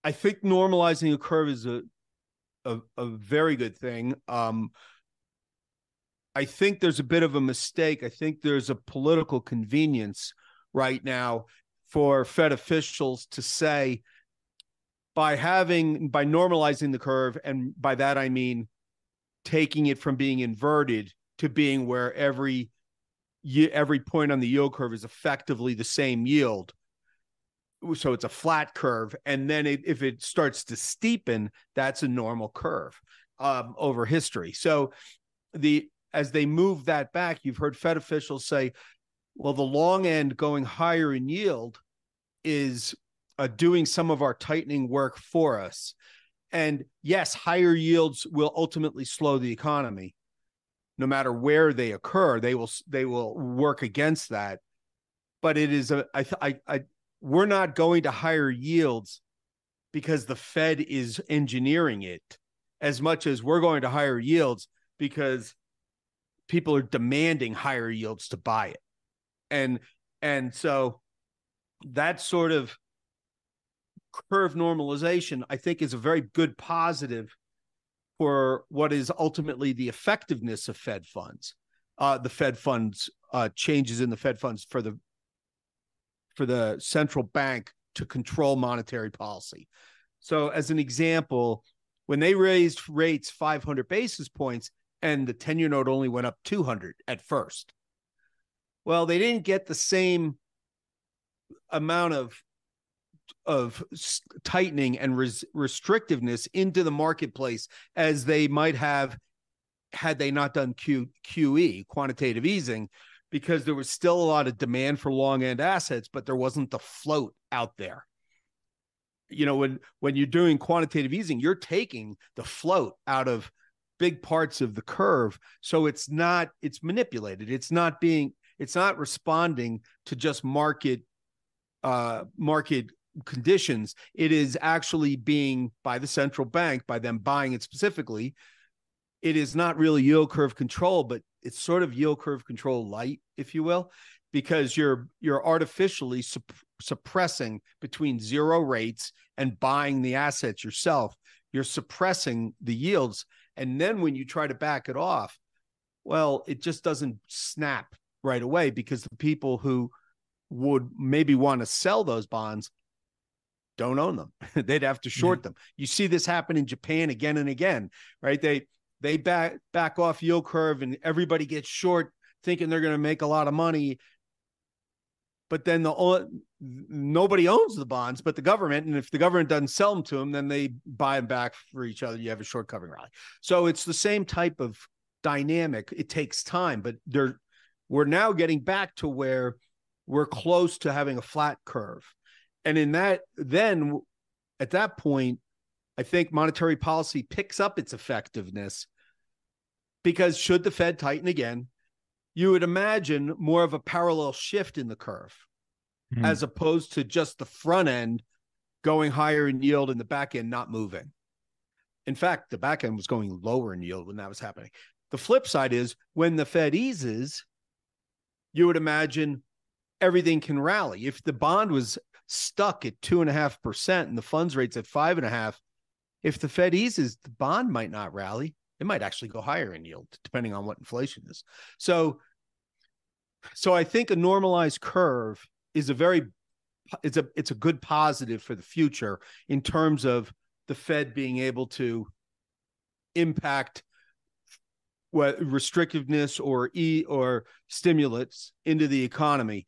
I think normalizing a curve is a very good thing. I think there's a bit of a mistake. I think there's a political convenience right now for Fed officials to say by normalizing the curve, and by that I mean taking it from being inverted to being where every point on the yield curve is effectively the same yield. So it's a flat curve, and then if it starts to steepen, that's a normal curve over history. So as they move that back, you've heard Fed officials say, well, the long end going higher in yield is doing some of our tightening work for us. And yes, higher yields will ultimately slow the economy. No matter where they occur, they will work against that. But it is we're not going to higher yields because the Fed is engineering it, as much as we're going to higher yields because people are demanding higher yields to buy it. And so that sort of curve normalization, I think, is a very good positive for what is ultimately the effectiveness of Fed funds. The Fed funds changes in the Fed funds for the central bank to control monetary policy. So as an example, when they raised rates 500 basis points and the 10-year note only went up 200 at first, well, they didn't get the same amount of tightening and restrictiveness into the marketplace as they might have had they not done QE, quantitative easing, because there was still a lot of demand for long end assets, but there wasn't the float out there. You know, when you're doing quantitative easing, you're taking the float out of big parts of the curve. So it's manipulated. It's not responding to just market conditions. It is actually being, by the central bank, by them buying it specifically, it is not really yield curve control, but it's sort of yield curve control light, if you will, because you're artificially suppressing between zero rates and buying the assets yourself. You're suppressing the yields. And then when you try to back it off, well, it just doesn't snap right away, because the people who would maybe want to sell those bonds don't own them. They'd have to short them. You see this happen in Japan again and again, right? They back off yield curve and everybody gets short thinking they're going to make a lot of money. But then nobody owns the bonds but the government. And if the government doesn't sell them to them, then they buy them back for each other. You have a short covering rally. So it's the same type of dynamic. It takes time, but we're now getting back to where we're close to having a flat curve. And at that point, I think monetary policy picks up its effectiveness, because should the Fed tighten again, you would imagine more of a parallel shift in the curve, as opposed to just the front end going higher in yield and the back end not moving. In fact, the back end was going lower in yield when that was happening. The flip side is when the Fed eases, you would imagine everything can rally. If the bond was stuck at 2.5% and the funds rate's at 5.5%, if the Fed eases, the bond might not rally. It might actually go higher in yield, depending on what inflation is. So I think a normalized curve is it's a good positive for the future in terms of the Fed being able to impact what restrictiveness or stimulus into the economy,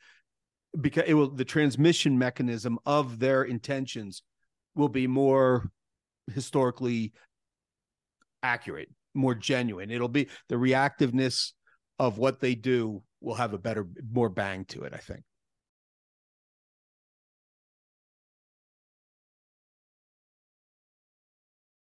because the transmission mechanism of their intentions will be more historically accurate, more genuine. It'll be the reactiveness of what they do will have more bang to it, I think.